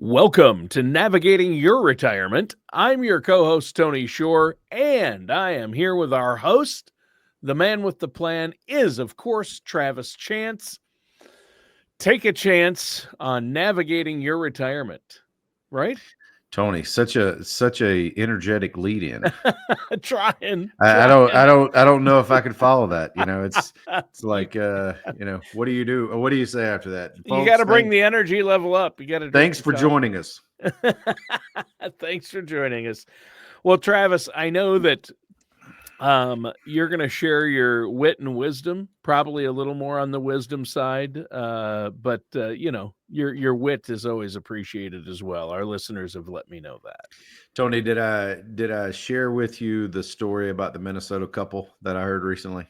Welcome to Navigating Your Retirement. I'm your co-host, Tony Shore, and I am here with our host. The man with the plan is, of course, Travis Chance. Take a chance on navigating your retirement, right? Tony, such a energetic lead in. Trying. I don't know if I could follow that. It's you, like what do you do? What do you say after that? you got Folks, to bring the energy level up. You got to drink thanks the for coffee. joining us. Thanks for joining us. Well, Travis, I know that you're going to share your wit and wisdom, probably a little more on the wisdom side, but your wit is always appreciated as well. Our listeners have let me know that. Tony, did I share with you the story about the Minnesota couple that I heard recently?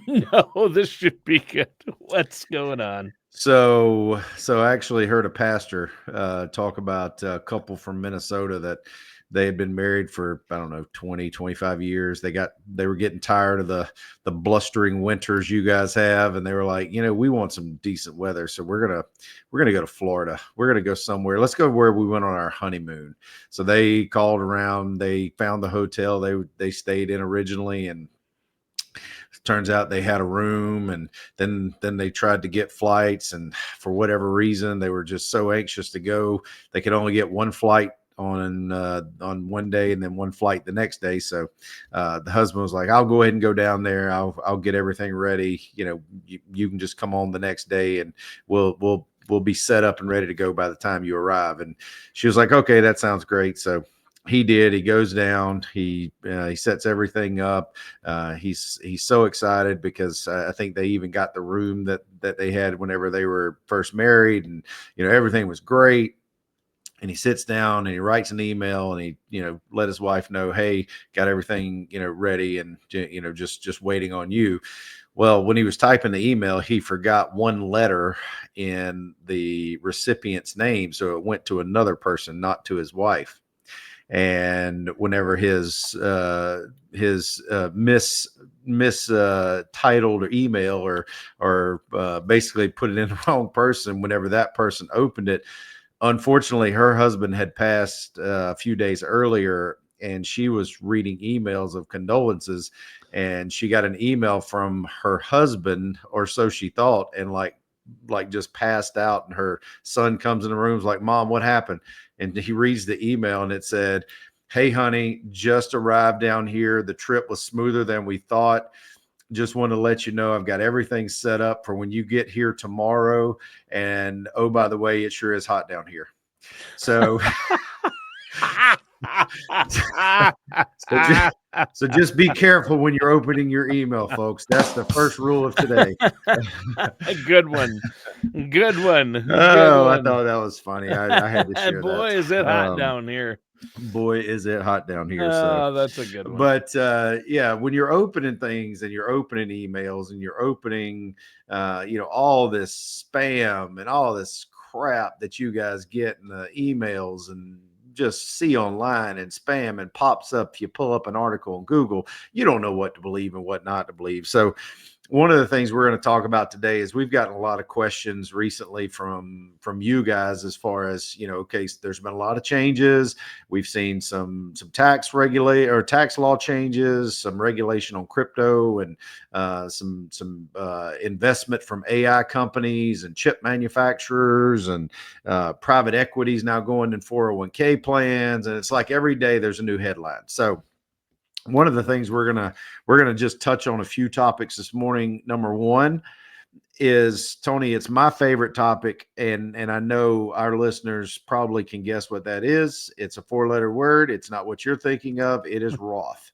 No, this should be good. What's going on? So I actually heard a pastor talk about a couple from Minnesota that they had been married for, I don't know, 20, 25 years. They were getting tired of the blustering winters you guys have. And they were like, we want some decent weather. So we're going to go to Florida. We're going to go somewhere. Let's go where we went on our honeymoon. So they called around, they found the hotel they stayed in originally, and turns out they had a room, and then they tried to get flights, and for whatever reason they were just so anxious to go, they could only get one flight on one day and then one flight the next day. So the husband was like, I'll go ahead and go down there, I'll get everything ready, you can just come on the next day and we'll be set up and ready to go by the time you arrive. And she was like, okay, that sounds great. So he did. He goes down. He sets everything up. He's so excited because I think they even got the room that they had whenever they were first married, and everything was great. And he sits down and he writes an email, and he let his wife know, hey, got everything ready, and just waiting on you. Well, when he was typing the email, he forgot one letter in the recipient's name, so it went to another person, not to his wife. And whenever his titled email or basically put it in the wrong person, whenever that person opened it, unfortunately her husband had passed a few days earlier, and she was reading emails of condolences, and she got an email from her husband, or so she thought, and like just passed out. And her son comes in the room, like, Mom, what happened? And he reads the email, and it said, hey honey, just arrived down here, the trip was smoother than we thought, just want to let you know I've got everything set up for when you get here tomorrow, and oh, by the way, it sure is hot down here. So so just be careful when you're opening your email, folks. That's the first rule of today. Good one. Good one. Oh, I thought that was funny. I had to share Boy, that. is it hot down here. Boy, is it hot down here. Oh, that's a good one. But yeah, when you're opening things and you're opening emails and you're opening, all this spam and all this crap that you guys get in the emails and just see online, and spam, and pops up, you pull up an article on Google, you don't know what to believe and what not to believe. So one of the things we're going to talk about today is we've gotten a lot of questions recently from you guys, as far as, okay, so there's been a lot of changes. We've seen some tax law changes, some regulation on crypto, and some investment from AI companies and chip manufacturers, and private equities now going in 401k plans. And it's like every day there's a new headline. So one of the things we're gonna just touch on a few topics this morning. Number one is, Tony, it's my favorite topic, and I know our listeners probably can guess what that is. It's a 4-letter word. It's not what you're thinking of. It is Roth.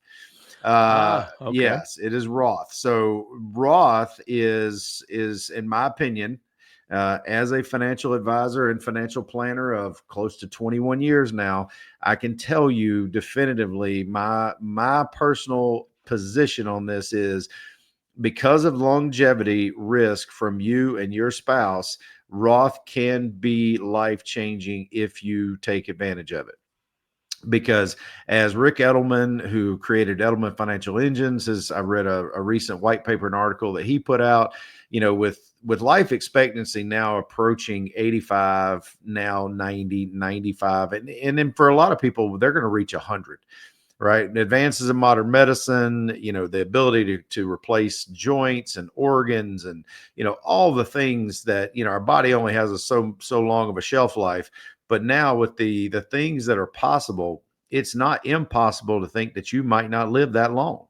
Okay. Yes, it is Roth. So Roth is in my opinion, as a financial advisor and financial planner of close to 21 years now, I can tell you definitively my personal position on this is, because of longevity risk from you and your spouse, Roth can be life-changing if you take advantage of it. because as Rick Edelman, who created Edelman Financial Engines, I read a recent white paper and article that he put out, with life expectancy now approaching 85, now 90, 95. And then for a lot of people, they're going to reach 100. Right. And advances in modern medicine, the ability to replace joints and organs and, all the things that, our body only has so long of a shelf life. But now with the things that are possible, it's not impossible to think that you might not live that long.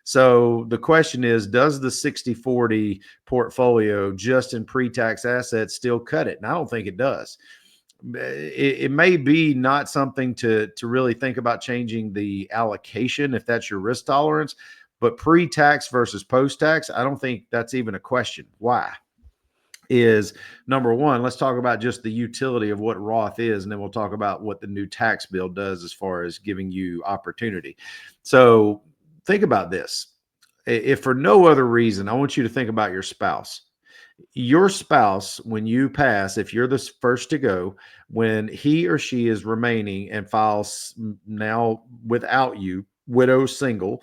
So the question is, does the 60/40 portfolio just in pre-tax assets still cut it? And I don't think it does. It may be not something to really think about changing the allocation if that's your risk tolerance, but pre-tax versus post-tax, I don't think that's even a question. Why? Is number one, let's talk about just the utility of what Roth is, and then we'll talk about what the new tax bill does as far as giving you opportunity. So think about this. If for no other reason, I want you to think about your spouse. Your spouse, when you pass, if you're the first to go, when he or she is remaining and files now without you, widow, single,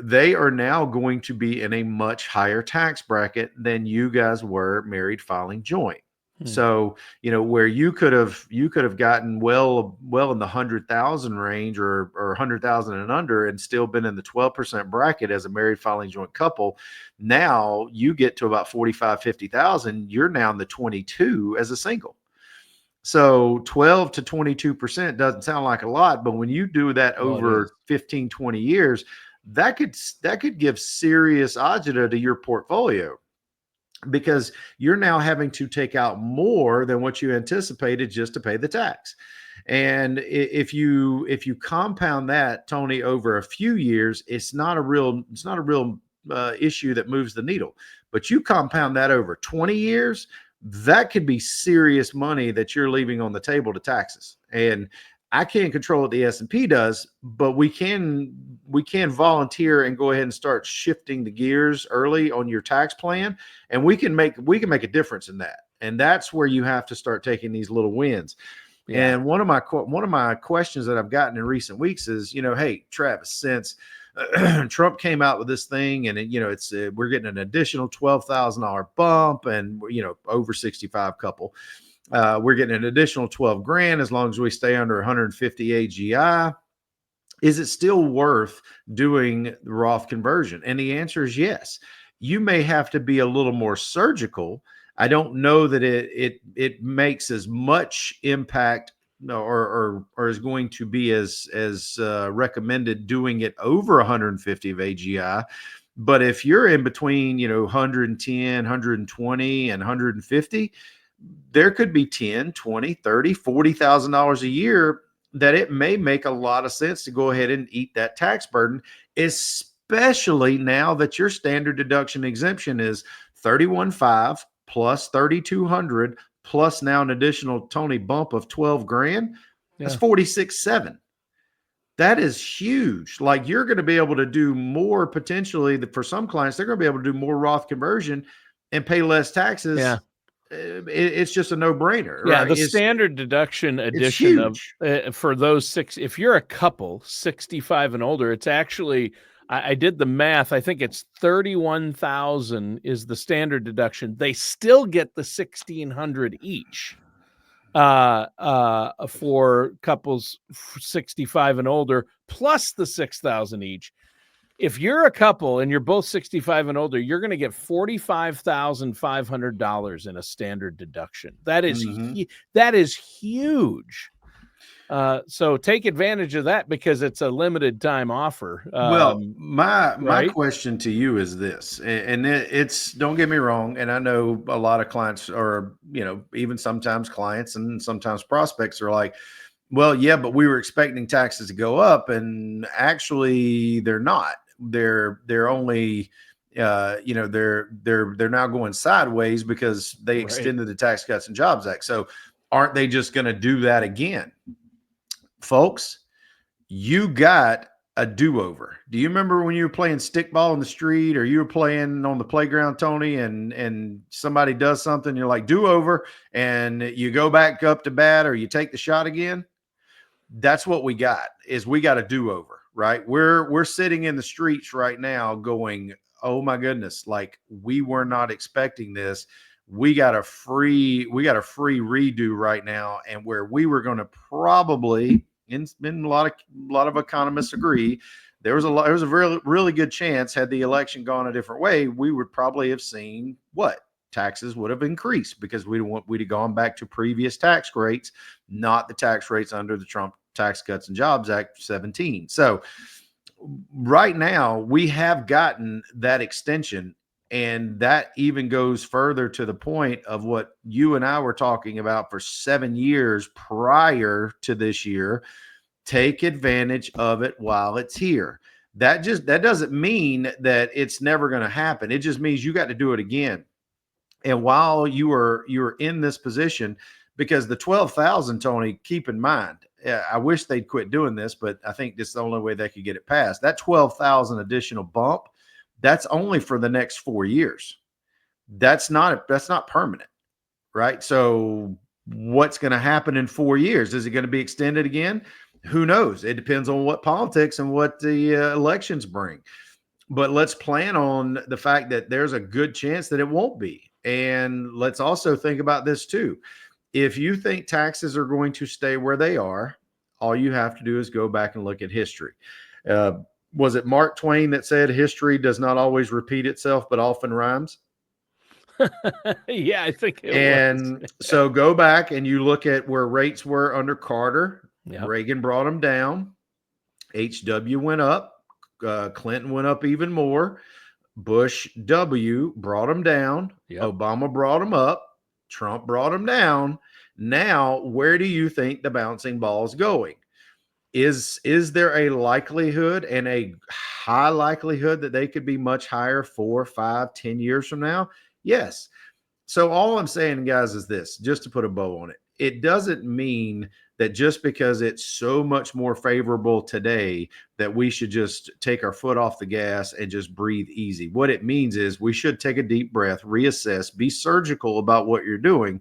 they are now going to be in a much higher tax bracket than you guys were married filing joint. So, where you could have gotten well in the 100,000 range or 100,000 and under and still been in the 12% bracket as a married filing joint couple. Now you get to about 45, 50,000. You're now in the 22 as a single. So 12 to 22% doesn't sound like a lot, but when you do that over 15, 20 years, that could give serious agita to your portfolio, because you're now having to take out more than what you anticipated just to pay the tax. And if you compound that, Tony, over a few years, it's not a real issue that moves the needle. But you compound that over 20 years, that could be serious money that you're leaving on the table to taxes. And I can't control what the S&P does, but we can volunteer and go ahead and start shifting the gears early on your tax plan, and we can make a difference in that. And that's where you have to start taking these little wins. Yeah. And one of my questions that I've gotten in recent weeks is, hey, Travis, since Trump came out with this thing, and we're getting an additional $12,000 bump, and over 65 couple. We're getting an additional 12 grand as long as we stay under 150 AGI. Is it still worth doing the Roth conversion? And the answer is yes. You may have to be a little more surgical. I don't know that it makes as much impact or is going to be as recommended doing it over 150 of AGI. But if you're in between, 110, 120 and 150, there could be 10, 20, 30, $40,000 a year that it may make a lot of sense to go ahead and eat that tax burden, especially now that your standard deduction exemption is 31.5 plus 3,200 plus now an additional, Tony, bump of 12 grand. That's 46.7. That is huge. Like, you're going to be able to do more potentially. For some clients, they're going to be able to do more Roth conversion and pay less taxes. Yeah. It's just a no-brainer. Yeah, right? The standard deduction addition of for those six, if you're a couple 65 and older, it's actually, I did the math, I think it's 31,000 is the standard deduction. They still get the 1,600 each for couples 65 and older, plus the 6,000 each. If you're a couple and you're both 65 and older, you're going to get $45,500 in a standard deduction. That is huge. So take advantage of that, because it's a limited time offer. Well, my question to you is this, and it's, don't get me wrong, and I know a lot of clients, or even sometimes clients and sometimes prospects are like, well, yeah, but we were expecting taxes to go up, and actually they're not. They're only they're now going sideways because they extended the Tax Cuts and Jobs Act. So aren't they just going to do that again? Folks, you got a do-over. Do you remember when you were playing stickball in the street, or you were playing on the playground, Tony, and somebody does something, you're like, do-over, and you go back up to bat, or you take the shot again? that's what we got. Is we got a do-over, right? We're sitting in the streets right now going, oh my goodness, like we were not expecting this. We got a free redo right now, and where we were going to probably, in a lot of economists agree, there was a really good chance, had the election gone a different way, we would probably have seen what taxes would have increased, because we'd have gone back to previous tax rates, not the tax rates under the Trump Tax Cuts and Jobs Act 17. So right now we have gotten that extension, and that even goes further to the point of what you and I were talking about for 7 years prior to this year. Take advantage of it while it's here. That doesn't mean that it's never going to happen. It just means you got to do it again. And while you are in this position, because the 12,000, Tony, keep in mind, I wish they'd quit doing this, but I think this is the only way they could get it passed. That 12,000 additional bump, that's only for the next 4 years. That's not permanent, right? So what's going to happen in 4 years? Is it going to be extended again? Who knows? It depends on what politics and what the elections bring. But let's plan on the fact that there's a good chance that it won't be. And let's also think about this too. If you think taxes are going to stay where they are, all you have to do is go back and look at history. Uh, was it Mark Twain that said history does not always repeat itself, but often rhymes? Yeah, I think it And was. so go back and you look at where rates were under Carter. Yep. Reagan brought them down. HW went up. Clinton went up even more. Bush W brought them down. Yep. Obama brought them up. Trump brought them down. Now, where do you think the bouncing ball is going? Is there a likelihood, and a high likelihood, that they could be much higher 4, 5, 10 years from now? Yes. So all I'm saying, guys, is this, just to put a bow on it. It doesn't mean that just because it's so much more favorable today that we should just take our foot off the gas and just breathe easy. What it means is we should take a deep breath, reassess, be surgical about what you're doing,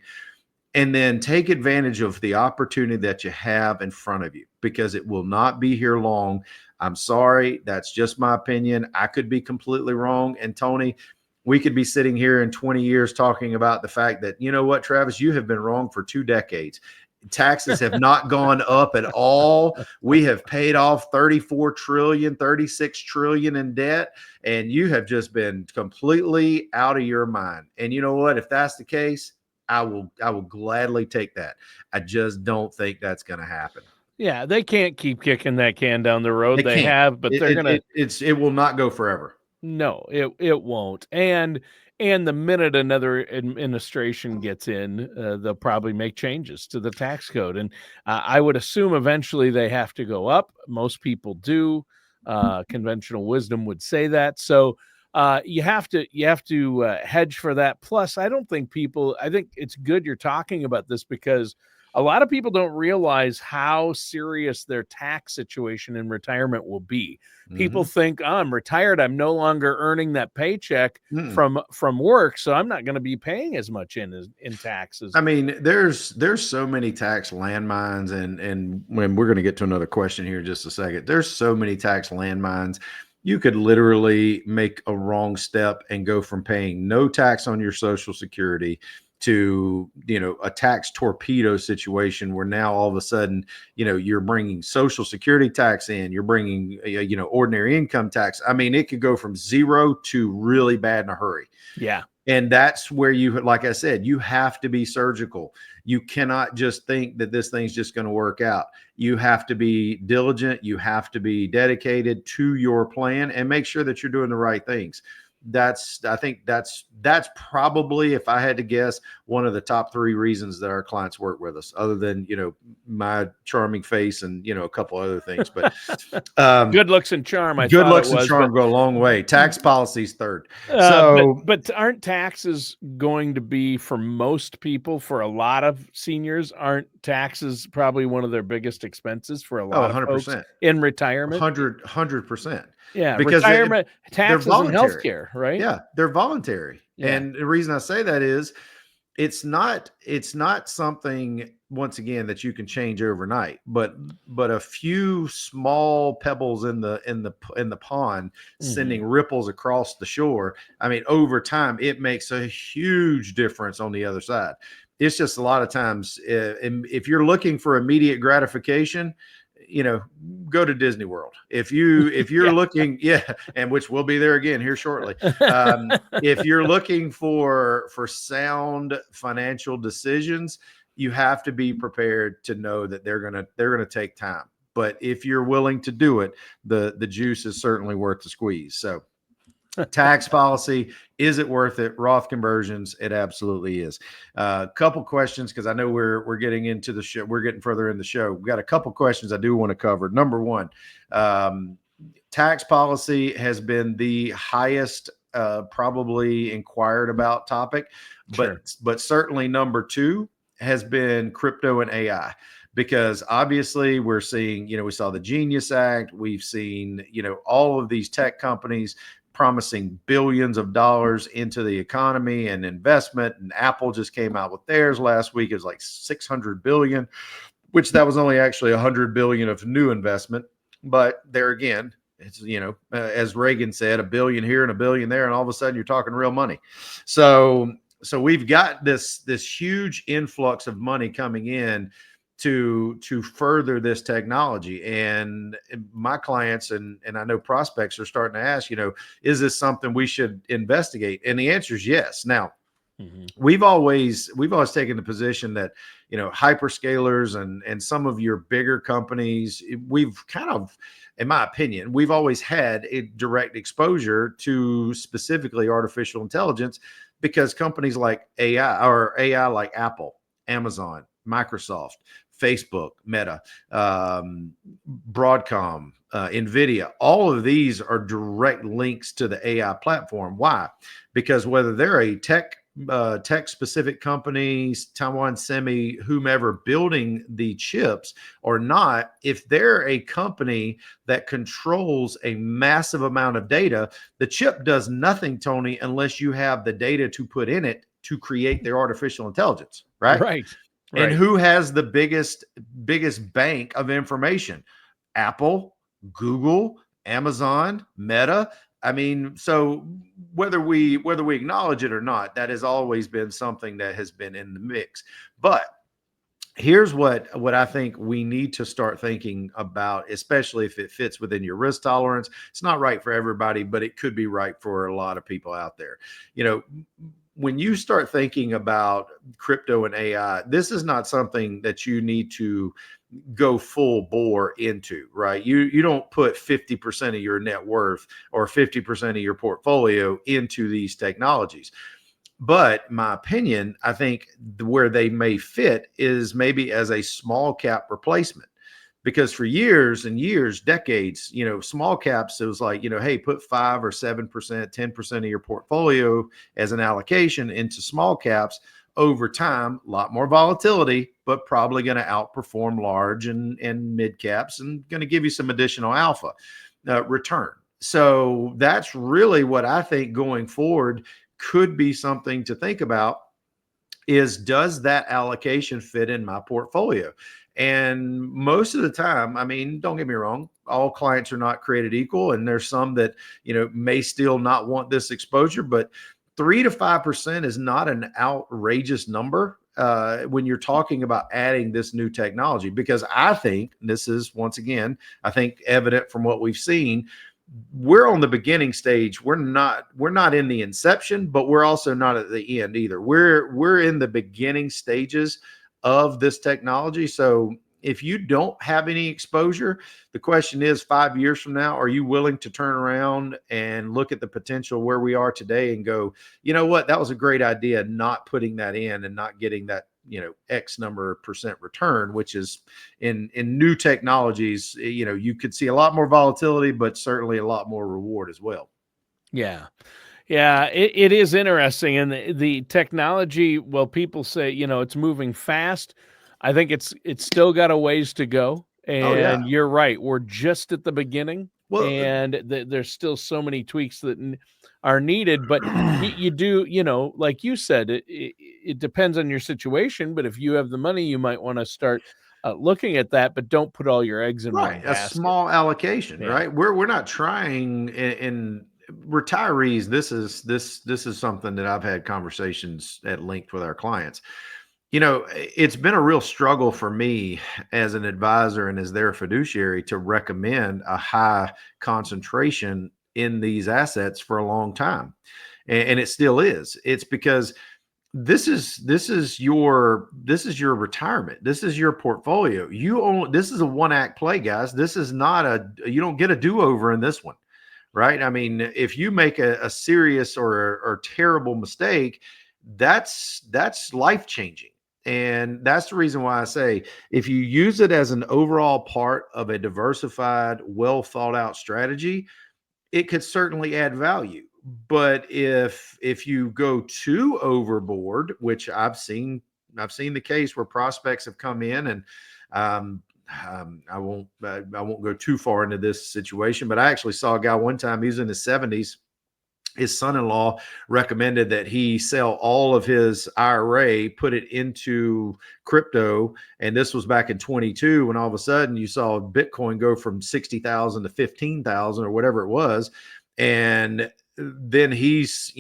and then take advantage of the opportunity that you have in front of you, because it will not be here long. I'm sorry. That's just my opinion. I could be completely wrong. And Tony, we could be sitting here in 20 years talking about the fact that, you know what, Travis, you have been wrong for 2 decades. Taxes have not gone up at all. We have paid off 34 trillion, 36 trillion in debt, and you have just been completely out of your mind. And you know what? If that's the case, I will gladly take that. I just don't think that's going to happen. Yeah, they can't keep kicking that can down the road. They They can't. have, but they're gonna. It will not go forever. No, it won't. And the minute another administration gets in, they'll probably make changes to the tax code. And I would assume eventually they have to go up. Most people do. Conventional wisdom would say that. So you have to hedge for that. Plus, I think it's good you're talking about this, because a lot of people don't realize how serious their tax situation in retirement will be. People think, oh, I'm retired, I'm no longer earning that paycheck from work, so I'm not going to be paying as much in taxes. I mean, there's so many tax landmines, and when we're going to get to another question here in just a second, there's so many tax landmines. You could literally make a wrong step and go from paying no tax on your Social Security to, a tax torpedo situation where now all of a sudden, you're bringing Social Security tax in, you're bringing, ordinary income tax. I mean, it could go from zero to really bad in a hurry. Yeah. And that's where like I said, you have to be surgical. You cannot just think that this thing's just going to work out. You have to be diligent. You have to be dedicated to your plan and make sure that you're doing the right things. I think that's probably, if I had to guess, one of the top 3 reasons that our clients work with us, other than, my charming face and, a couple other things. But good looks and charm. Good looks and charm go a long way. Tax policy's third. But aren't taxes going to be, for most people, for a lot of seniors, aren't taxes probably one of their biggest expenses for a lot of 100%. folks in retirement? 100%. Yeah, because retirement taxes and healthcare, right? Yeah, they're voluntary. Yeah. And the reason I say that is it's not something, once again, that you can change overnight, but a few small pebbles in the pond sending Mhm. ripples across the shore. I mean, over time it makes a huge difference on the other side. It's just a lot of times, if you're looking for immediate gratification, go to Disney World. If you're Yeah. looking, yeah, and which we'll be there again here shortly. If you're looking for sound financial decisions, you have to be prepared to know that they're gonna take time. But if you're willing to do it, the juice is certainly worth the squeeze. So tax policy, is it worth it? Roth conversions, it absolutely is. A couple questions, because I know we're getting into the show, we're getting further in the show. We got a couple questions I do want to cover. Number one, um, tax policy has been the highest probably inquired about topic, Sure. but certainly number two has been crypto and AI, because obviously we're seeing, we saw the Genius Act, we've seen, all of these tech companies promising billions of dollars into the economy and investment, and Apple just came out with theirs last week. It was like 600 billion, which that was only actually 100 billion of new investment. But there again, it's, as Reagan said, a billion here and a billion there, and all of a sudden you're talking real money. So we've got this huge influx of money coming in to further this technology. And my clients and I know prospects are starting to ask, is this something we should investigate? And the answer is yes. Now, Mhm. we've always taken the position that, hyperscalers and some of your bigger companies, we've kind of, in my opinion, we've always had a direct exposure to specifically artificial intelligence, because companies like AI like Apple, Amazon, Microsoft, Facebook, Meta, Broadcom, Nvidia, all of these are direct links to the AI platform. Why? Because whether they're a tech specific companies, Taiwan Semi, whomever building the chips or not, if they're a company that controls a massive amount of data, the chip does nothing, Tony, unless you have the data to put in it to create their artificial intelligence, right? Right. And Right. who has the biggest bank of information? Apple, Google, Amazon, Meta. I mean, so whether we acknowledge it or not, that has always been something that has been in the mix. But here's what I think we need to start thinking about, especially if it fits within your risk tolerance. It's not right for everybody, but it could be right for a lot of people out there. You know, when you start thinking about crypto and AI, this is not something that you need to go full bore into, right? You don't put 50% of your net worth or 50% of your portfolio into these technologies. But my opinion, I think where they may fit is maybe as a small cap replacement. Because for years and years, decades, small caps, it was like, hey, put 5 or 7%, 10% of your portfolio as an allocation into small caps. Over time, a lot more volatility, but probably going to outperform large and mid caps, and going to give you some additional alpha return. So that's really what I think going forward could be something to think about, is does that allocation fit in my portfolio? And most of the time, I mean, don't get me wrong, all clients are not created equal, and there's some that, may still not want this exposure, but 3 to 5% is not an outrageous number when you're talking about adding this new technology. Because I think this is, once again, I think evident from what we've seen, we're on the beginning stage. We're not in the inception, but we're also not at the end either. We're in the beginning stages of this technology. So if you don't have any exposure, the question is, 5 years from now, are you willing to turn around and look at the potential where we are today and go, you know what, that was a great idea, not putting that in and not getting that, X number of percent return, which is in new technologies, you could see a lot more volatility, but certainly a lot more reward as well. Yeah. Yeah, it is interesting, and the technology. Well, people say it's moving fast. I think it's still got a ways to go, Oh yeah. and you're right. We're just at the beginning. Well, and there's still so many tweaks that are needed. But you do, like you said, it depends on your situation. But if you have the money, you might want to start looking at that, but don't put all your eggs in one right, a basket. small allocation, Yeah. right? We're not trying in retirees. This is something that I've had conversations at length with our clients. It's been a real struggle for me as an advisor and as their fiduciary to recommend a high concentration in these assets for a long time. And it still is. It's because this is your retirement. This is your portfolio. This is a one act play, guys. This is not you don't get a do-over in this one, right? I mean, if you make a serious or terrible mistake, that's life changing. And that's the reason why I say, if you use it as an overall part of a diversified, well thought out strategy, it could certainly add value. But if you go too overboard, which I've seen the case where prospects have come in and I won't go too far into this situation, but I actually saw a guy one time. He was in his 70s. His son-in-law recommended that he sell all of his IRA, put it into crypto, and this was back in 22 when all of a sudden you saw Bitcoin go from 60,000 to 15,000 or whatever it was. And then he's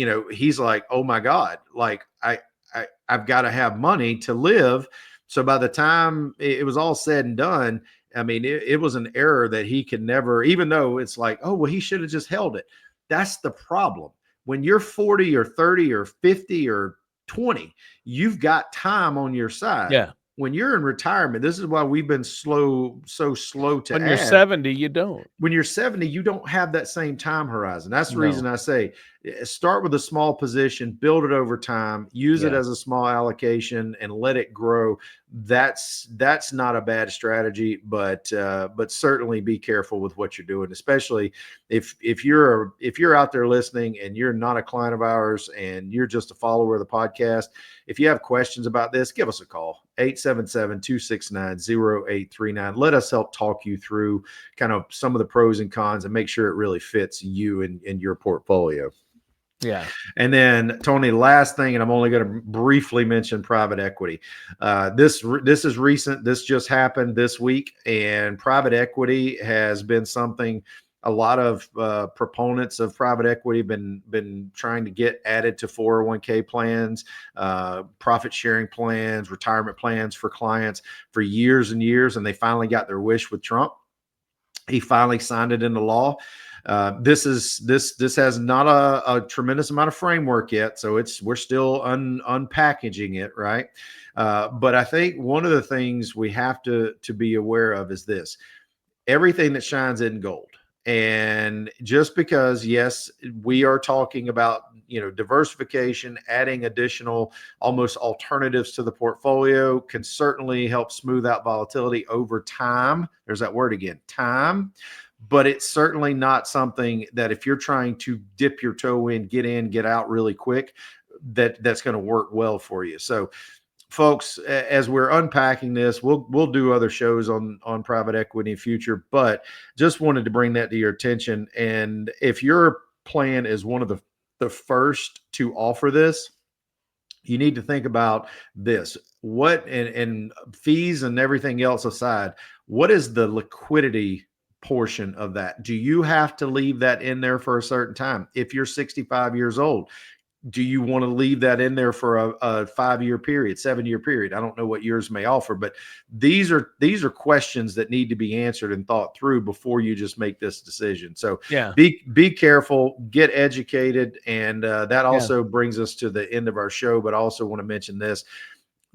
like, "Oh my God, like I've got to have money to live." So by the time it was all said and done, I mean, it was an error that he could never, even though it's like, oh, well, he should have just held it. That's the problem. When you're 40 or 30 or 50 or 20, you've got time on your side. Yeah. When you're in retirement, this is why we've been so slow to When you're add. 70, you don't. When you're 70, you don't have that same time horizon. That's the reason No. I say start with a small position, build it over time, use it Yeah. as a small allocation, and let it grow. That's not a bad strategy, but certainly be careful with what you're doing, especially if you're out there listening and you're not a client of ours and you're just a follower of the podcast. If you have questions about this, give us a call, 877-269-0839. Let us help talk you through kind of some of the pros and cons and make sure it really fits you and your portfolio. Yeah. And then, Tony, last thing, and I'm only going to briefly mention private equity. This is recent. This just happened this week, and private equity has been something a lot of proponents of private equity been trying to get added to 401k plans, profit sharing plans, retirement plans for clients for years and years, and they finally got their wish with Trump. He finally signed it into law. This has not a tremendous amount of framework yet, so we're still unpackaging it, right? But I think one of the things we have to be aware of is this: everything that shines isn't gold. And just because, yes, we are talking about diversification, adding additional almost alternatives to the portfolio can certainly help smooth out volatility over time. There's that word again, time. But it's certainly not something that if you're trying to dip your toe in, get out really quick, that's going to work well for you. So folks, as we're unpacking this, we'll do other shows on private equity in future, but just wanted to bring that to your attention. And if your plan is one of the first to offer this, you need to think about this. What and fees and everything else aside, what is the liquidity portion of that? Do you have to leave that in there for a certain time? If you're 65 years old, do you want to leave that in there for a 5-year period, 7-year period? I don't know what yours may offer, but these are questions that need to be answered and thought through before you just make this decision. So Yeah. be careful, get educated, and that Yeah. also brings us to the end of our show. But I also want to mention this.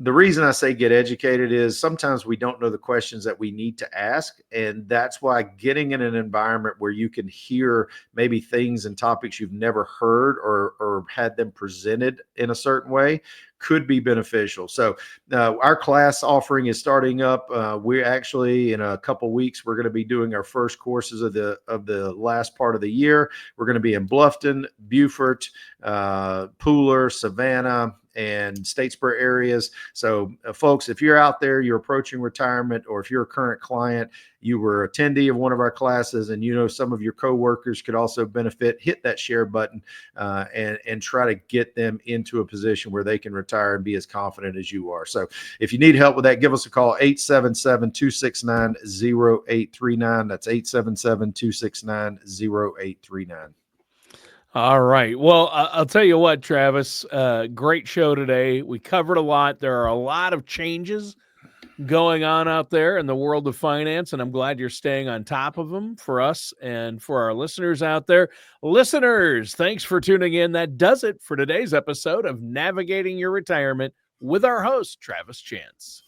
The reason I say get educated is sometimes we don't know the questions that we need to ask. And that's why getting in an environment where you can hear maybe things and topics you've never heard or had them presented in a certain way could be beneficial. So our class offering is starting up. We're actually in a couple weeks, we're going to be doing our first courses of the last part of the year. We're going to be in Bluffton, Beaufort, Pooler, Savannah, and Statesboro areas. So folks, if you're out there, you're approaching retirement, or if you're a current client, you were attendee of one of our classes, and you know some of your coworkers could also benefit, hit that share button and try to get them into a position where they can retire and be as confident as you are. So if you need help with that, give us a call, 877-269-0839. That's 877-269-0839. All right. Well, I'll tell you what, Travis, great show today. We covered a lot. There are a lot of changes going on out there in the world of finance, and I'm glad you're staying on top of them for us and for our listeners out there. Listeners, thanks for tuning in. That does it for today's episode of Navigating Your Retirement with our host, Travis Chance.